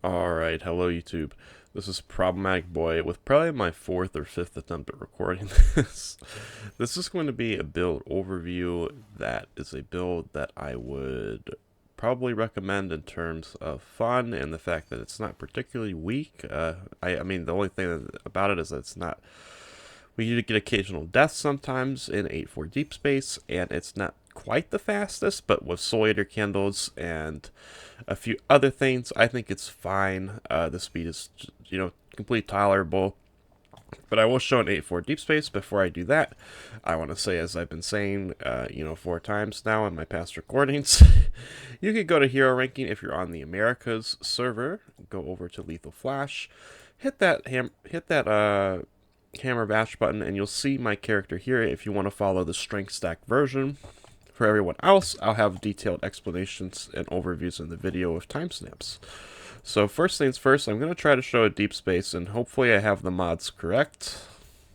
Alright, hello YouTube. This is Problematic Boy with probably my fourth or fifth attempt at recording this. This is going to be a build overview that is a build that I would probably recommend in terms of fun and the fact that it's not particularly weak. I mean, the only thing about it is that it's not. We do get occasional deaths sometimes in 8-4 Deep Space, and it's not quite the fastest, but with Soul Eater candles and a few other things, I think it's fine. The speed is, completely tolerable. But I will show an 8-4 Deep Space. Before I do that, I want to say, as I've been saying, 4 times now in my past recordings, you could go to Hero Ranking if you're on the Americas server. Go over to Lethal Flash, hit that hammer bash button, and you'll see my character here if you want to follow the strength stack version. For everyone else, I'll have detailed explanations and overviews in the video with timestamps. So first things first, I'm going to try to show a deep space, and hopefully I have the mods correct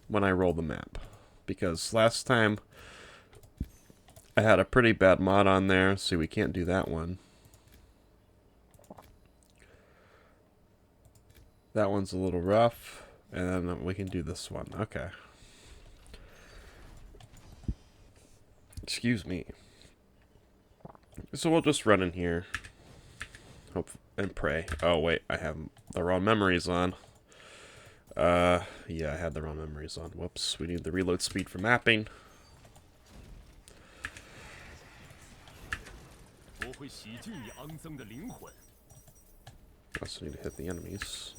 when I roll the map. Because last time I had a pretty bad mod on there, so we can't do that one. That one's a little rough, and then we can do this one. Okay. Excuse me. So we'll just run in here. Hope and pray. Oh wait, I have the wrong memories on. Yeah, I had the wrong memories on. Whoops, we need the reload speed for mapping. Also need to hit the enemies.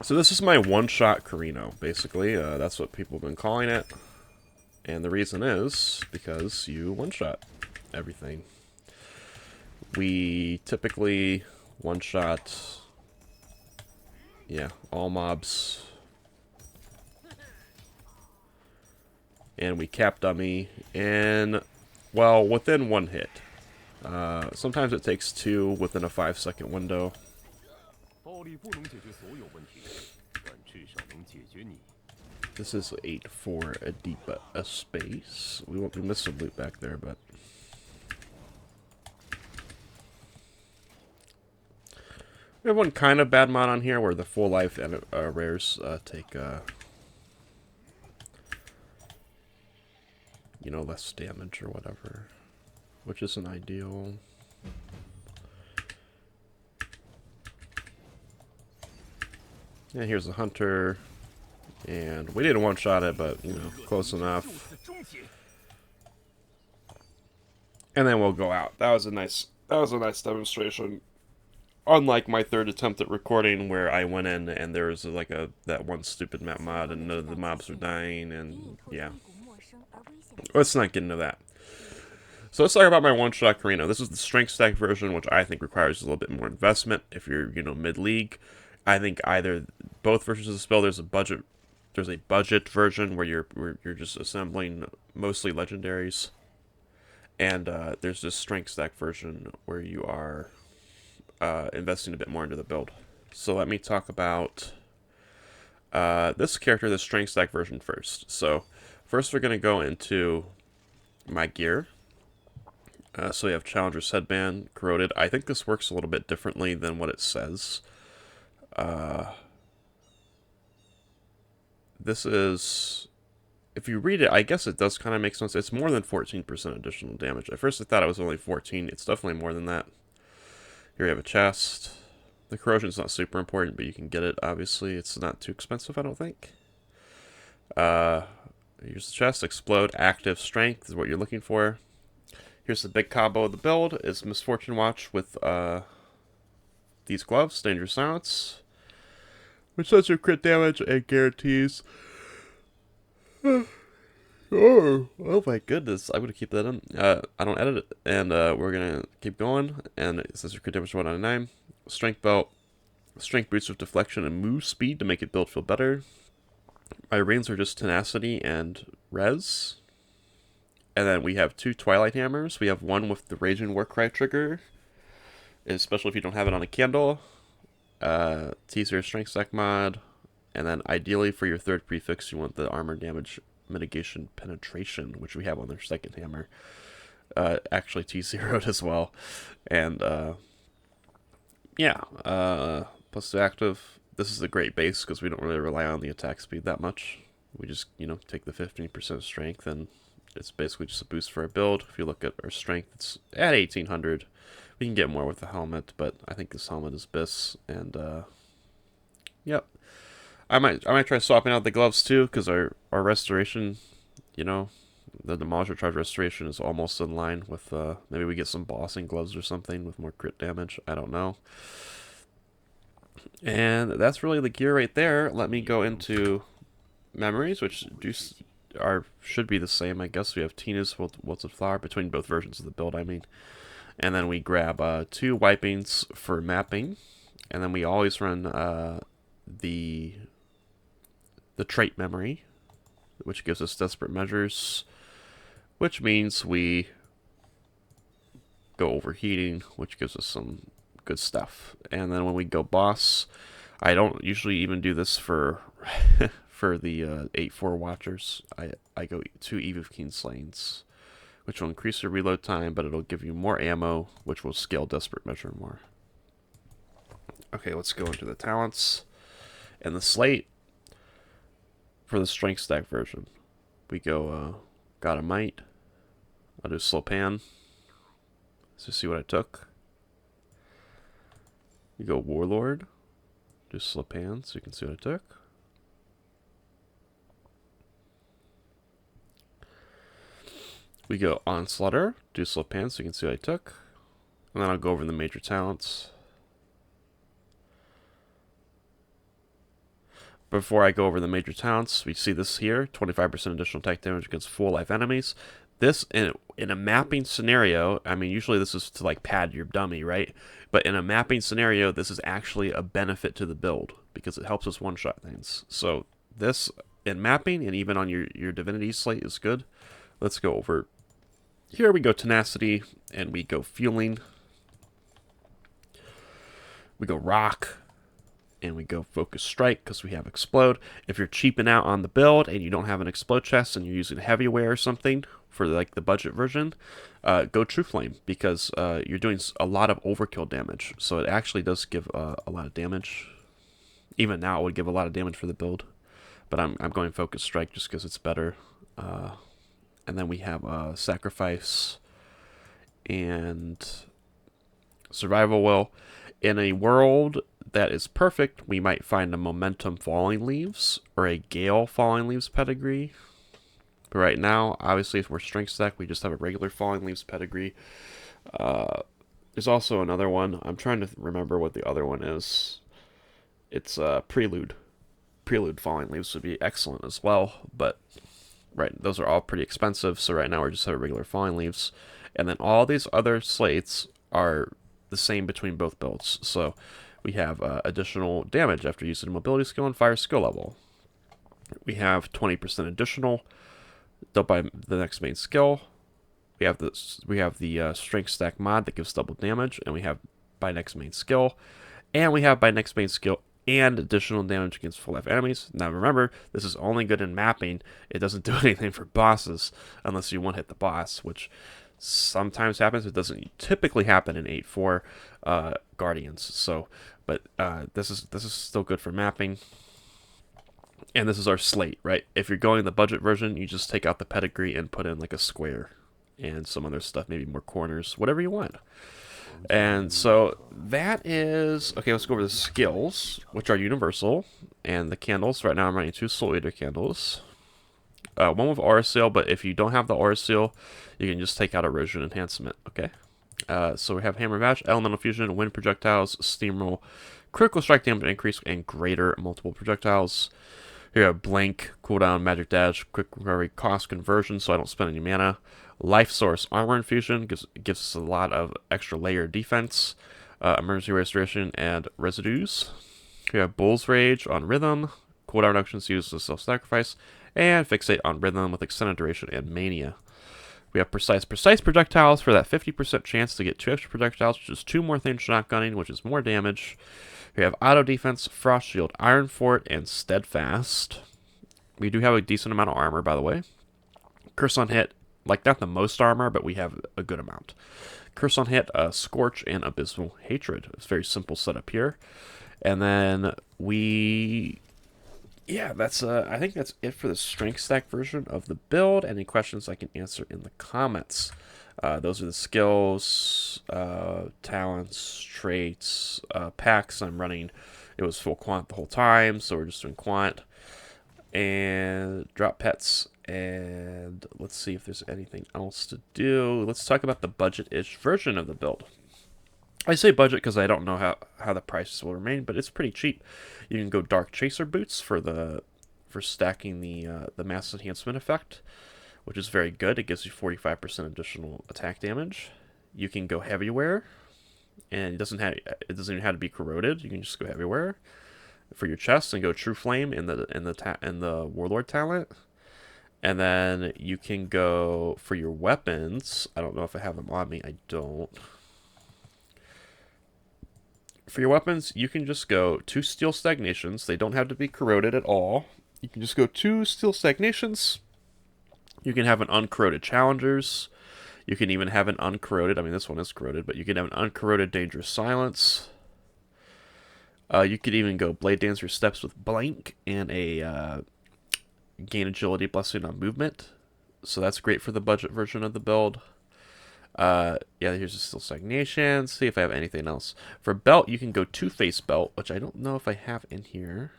So this is my one-shot Carino, basically. That's what people have been calling it. And the reason is because you one-shot everything. We typically one-shot, all mobs. And we cap dummy in, well, within one hit. Sometimes it takes two within a 5-second window. This is 8-4 a deep a space. We missed some loot back there, but we have one kind of bad mod on here where the full life and rares take less damage or whatever, which isn't ideal. Yeah, here's the hunter. And we didn't one-shot it, but, close enough. And then we'll go out. That was a nice demonstration. Unlike my third attempt at recording, where I went in and there was that one stupid map mod and none of the mobs were dying, and yeah. Let's not get into that. So let's talk about my one-shot Carino. This is the strength stack version, which I think requires a little bit more investment if you're, mid-league. I think both versions of the spell, there's a budget version where you're just assembling mostly legendaries, and there's this strength stack version where you are investing a bit more into the build. So let me talk about this character, the strength stack version first. So first we're going to go into my gear. So we have Challenger's Headband, Corroded. I think this works a little bit differently than what it says. This is, if you read it, I guess it does kind of make sense. It's more than 14% additional damage. At first I thought it was only 14. It's definitely more than that. Here we have a chest. The corrosion's not super important, but you can get it, obviously. It's not too expensive, I don't think. Here's the chest. Explode, active, strength is what you're looking for. Here's the big combo of the build. Is Misfortune Watch with these gloves, Dangerous Silence, which does your crit damage and guarantees. Oh my goodness, I'm going to keep that in. I don't edit it, and we're going to keep going. And it says your crit damage 1 out of 9. Strength Belt, Strength Boost with Deflection and Move Speed to make it build feel better. My reins are just Tenacity and Res. And then we have 2 Twilight Hammers. We have one with the Raging Warcry trigger, especially if you don't have it on a candle. T0 strength stack mod, and then ideally for your third prefix you want the armor damage mitigation penetration, which we have on their second hammer, actually T0'd as well. And Yeah, plus the active. This is a great base because we don't really rely on the attack speed that much. We just, take the 15% strength, and it's basically just a boost for our build. If you look at our strength, it's at 1800. We can get more with the helmet, but I think this helmet is BIS, and yep. I might try swapping out the gloves too, because our restoration, you know, the Demolisher Charge restoration is almost in line with maybe we get some bossing gloves or something with more crit damage. I don't know. And that's really the gear right there. Let me go into memories, which should be the same, I guess. We have Tina's Wilted Flower between both versions of the build, I mean. And then we grab 2 wipings for mapping. And then we always run the trait memory, which gives us Desperate Measures, which means we go Overheating, which gives us some good stuff. And then when we go boss, I don't usually even do this for for the 8-4 watchers. I go 2 Eve of Keen Slains, which will increase your reload time, but it'll give you more ammo, which will scale Desperate Measure more. Okay, let's go into the talents. And the Slate, for the Strength Stack version, we go God of Might. I'll do Slow Pan. So see what I took. You go Warlord. Do Slow Pan so you can see what I took. We go Onslaughter. Do Slow Pan so you can see what I took. And then I'll go over the major talents. Before I go over the major talents, we see this here, 25% additional attack damage against full life enemies. This, in a mapping scenario, I mean, usually this is to like pad your dummy, right? But in a mapping scenario, this is actually a benefit to the build because it helps us one-shot things. So this, in mapping, and even on your Divinity slate is good. Let's go over, here we go Tenacity, and we go Fueling. We go Rock. And we go Focus Strike because we have Explode. If you're cheaping out on the build and you don't have an Explode chest and you're using Heavyweight or something for like the budget version, go True Flame because you're doing a lot of overkill damage. So it actually does give a lot of damage. Even now it would give a lot of damage for the build. But I'm going Focus Strike just because it's better. And then we have Sacrifice and Survival Will. In a world that is perfect, we might find a Momentum Falling Leaves or a Gale Falling Leaves pedigree. But right now, obviously, if we're Strength Stack, we just have a regular Falling Leaves pedigree. There's also another one. I'm trying to remember what the other one is. It's Prelude. Prelude Falling Leaves would be excellent as well, but right, those are all pretty expensive. So right now, we're just have regular Falling Leaves, and then all these other slates are the same between both builds. So we have additional damage after using mobility skill and fire skill level. We have 20% additional dealt by the next main skill. We have the strength stack mod that gives double damage, and we have by next main skill, and we have by next main skill and additional damage against full life enemies. Now remember, this is only good in mapping. It doesn't do anything for bosses unless you one hit the boss, which sometimes happens. It doesn't typically happen in 8-4 Guardians. So, but this is still good for mapping. And this is our slate, right? If you're going the budget version, you just take out the pedigree and put in like a square and some other stuff, maybe more corners, whatever you want. And so that is okay. Let's go over the skills, which are universal, and the candles. Right now, I'm running 2 Soul Eater candles. One with Aura Seal, but if you don't have the Aura Seal, you can just take out Erosion Enhancement, okay? So we have Hammer Bash, Elemental Fusion, Wind Projectiles, Steamroll, Critical Strike Damage Increase, and Greater Multiple Projectiles. Here we have Blink, Cooldown, Magic Dash, Quick Recovery, Cost Conversion, so I don't spend any mana. Life Source, Armor Infusion, gives us a lot of extra layer defense. Emergency Restoration, and Residues. We have Bull's Rage on Rhythm, cooldown reductions used as self-sacrifice, and Fixate on Rhythm with extended duration and Mania. We have Precise projectiles for that 50% chance to get 2 extra projectiles, which is 2 more things shotgunning, which is more damage. We have Auto Defense, Frost Shield, Iron Fort, and Steadfast. We do have a decent amount of armor, by the way. Curse on Hit, like not the most armor, but we have a good amount. Curse on hit, Scorch, and Abysmal Hatred. It's a very simple setup here. And then yeah, that's I think that's it for the strength stack version of the build. Any questions I can answer in the comments. Those are the skills, talents, traits, packs. I'm running. It was full quant the whole time, so we're just doing quant and drop pets. And let's see if there's anything else to do. Let's talk about the budget-ish version of the build. I say budget because I don't know how the prices will remain, but it's pretty cheap. You can go Dark Chaser boots for stacking the mass enhancement effect, which is very good. It gives you 45% additional attack damage. You can go heavy wear, and it doesn't even have to be corroded. You can just go heavy wear for your chest and go True Flame in the Warlord talent. And then you can go for your weapons. I don't know if I have them on me. I don't. For your weapons, you can just go 2 Steel Stagnations. They don't have to be corroded at all. You can just go 2 Steel Stagnations. You can have an Uncorroded Challengers. You can even have an uncorroded, I mean this one is corroded, but you can have an uncorroded Dangerous Silence. You could even go Blade Dancer Steps with Blank and a Gain Agility Blessing on Movement. So that's great for the budget version of the build. Yeah, here's the Steel Stagnation. See if I have anything else. For belt, you can go Two-Face Belt, which I don't know if I have in here.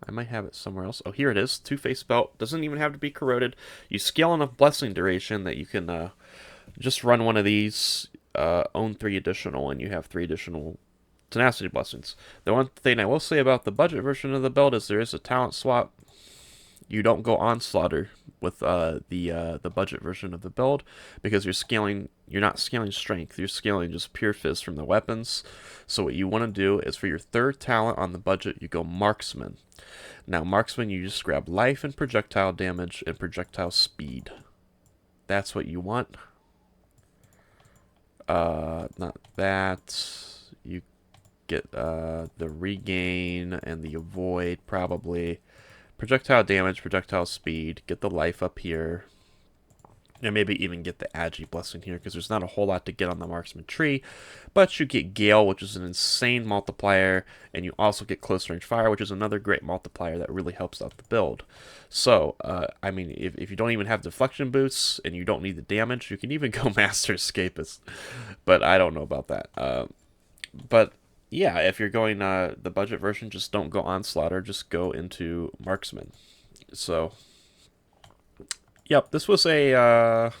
I might have it somewhere else. Oh, here it is. Two-Face Belt. Doesn't even have to be corroded. You scale enough blessing duration that you can just run one of these, own 3 additional, and you have 3 additional tenacity blessings. The one thing I will say about the budget version of the build is there is a talent swap. You don't go Onslaughter with the budget version of the build because you're not scaling strength, you're scaling just pure fizz from the weapons. So what you want to do is for your 3rd talent on the budget, you go Marksman. Now Marksman, you just grab life and projectile damage and projectile speed. That's what you want. Not that. You get the regain and the avoid probably. Projectile damage, projectile speed, get the life up here, and maybe even get the Agi Blessing here, because there's not a whole lot to get on the Marksman tree, but you get Gale, which is an insane multiplier, and you also get Close Range Fire, which is another great multiplier that really helps out the build. So, I mean, if you don't even have Deflection Boots, and you don't need the damage, you can even go Master Escapist, but I don't know about that. But yeah, if you're going the budget version, just don't go Onslaughter, just go into Marksman. So, yep, this was a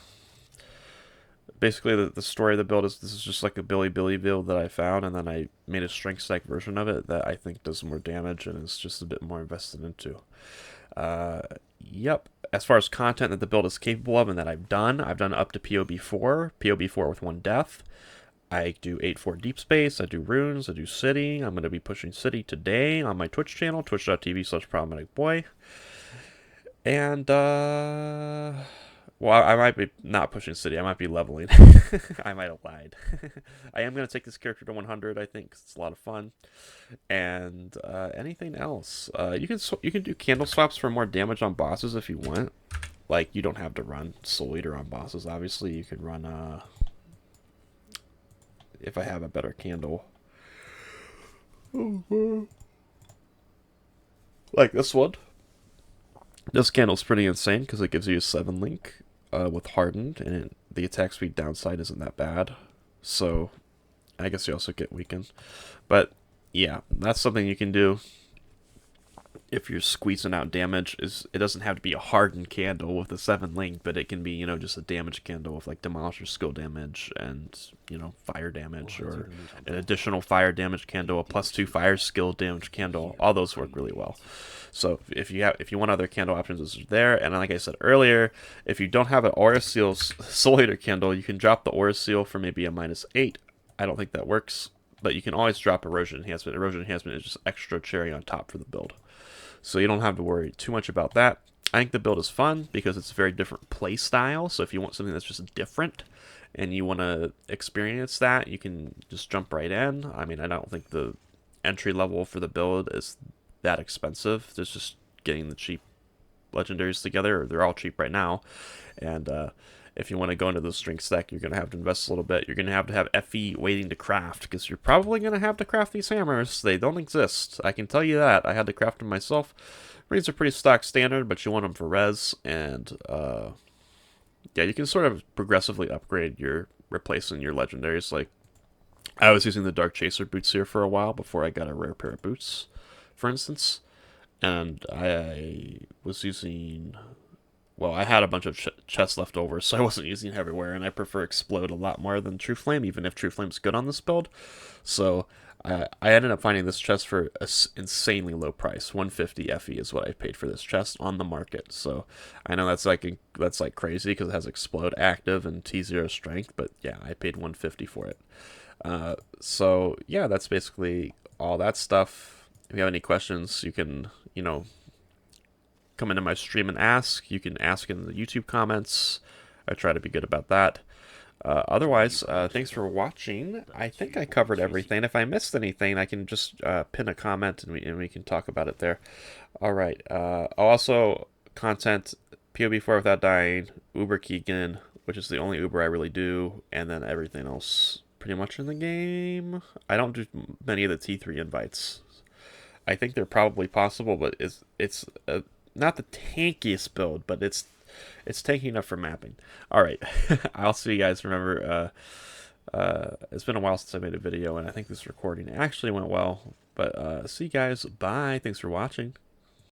basically the story of the build is this is just like a Billy build that I found, and then I made a strength stack version of it that I think does more damage and is just a bit more invested into. Yep. As far as content that the build is capable of and that I've done up to POB4 with 1 death. I do 8-4 Deep Space, I do Runes, I do City. I'm going to be pushing City today on my Twitch channel, twitch.tv/problematicboy. And, well, I might be not pushing City, I might be leveling. I might have lied. I am going to take this character to 100, I think, 'cause it's a lot of fun. And, anything else? You can do candle swaps for more damage on bosses if you want. Like, you don't have to run Soul Eater on bosses, obviously. You can run, if I have a better candle. Like this one. This candle's pretty insane because it gives you a 7 link with Hardened, and the attack speed downside isn't that bad. So, I guess you also get Weakened. But, yeah, that's something you can do if you're squeezing out damage. It doesn't have to be a hardened candle with a 7 link, but it can be, just a damage candle with like Demolisher skill damage and, fire damage, or an additional fire damage candle, a +2 fire skill damage candle. All those work really well. So if you want other candle options, those are there. And like I said earlier, if you don't have an Aura Seal Soul Eater candle, you can drop the Aura Seal for maybe a -8. I don't think that works, but you can always drop Erosion Enhancement. Erosion Enhancement is just extra cherry on top for the build. So you don't have to worry too much about that. I think the build is fun because it's a very different play style. So if you want something that's just different and you want to experience that, you can just jump right in. I mean, I don't think the entry level for the build is that expensive. There's just getting the cheap legendaries together. They're all cheap right now. And if you want to go into the strength stack, you're going to have to invest a little bit. You're going to have FE waiting to craft, because you're probably going to have to craft these hammers. They don't exist. I can tell you that. I had to craft them myself. Rings are pretty stock standard, but you want them for res, and yeah, you can sort of progressively upgrade your replacing your legendaries. Like, I was using the Dark Chaser boots here for a while before I got a rare pair of boots, for instance. And I was using, well, I had a bunch of chests left over, so I wasn't using it everywhere, and I prefer Explode a lot more than True Flame, even if True Flame's good on this build. So I ended up finding this chest for an insanely low price. 150 FE is what I paid for this chest on the market. So I know that's like crazy because it has Explode active and T0 strength, but yeah, I paid 150 for it. So yeah, that's basically all that stuff. If you have any questions, you can, come into my stream and ask. You can ask in the YouTube comments. I try to be good about that. Otherwise, thanks for watching. I think I covered everything. If I missed anything, I can just pin a comment and we can talk about it there. All right. Also, content POB4 without dying, Uber Keegan, which is the only Uber I really do, and then everything else pretty much in the game. I don't do many of the T3 invites. I think they're probably possible, but it's not the tankiest build, but it's tanky enough for mapping. All right, I'll see you guys. Remember, it's been a while since I made a video, and I think this recording actually went well. But see you guys. Bye. Thanks for watching.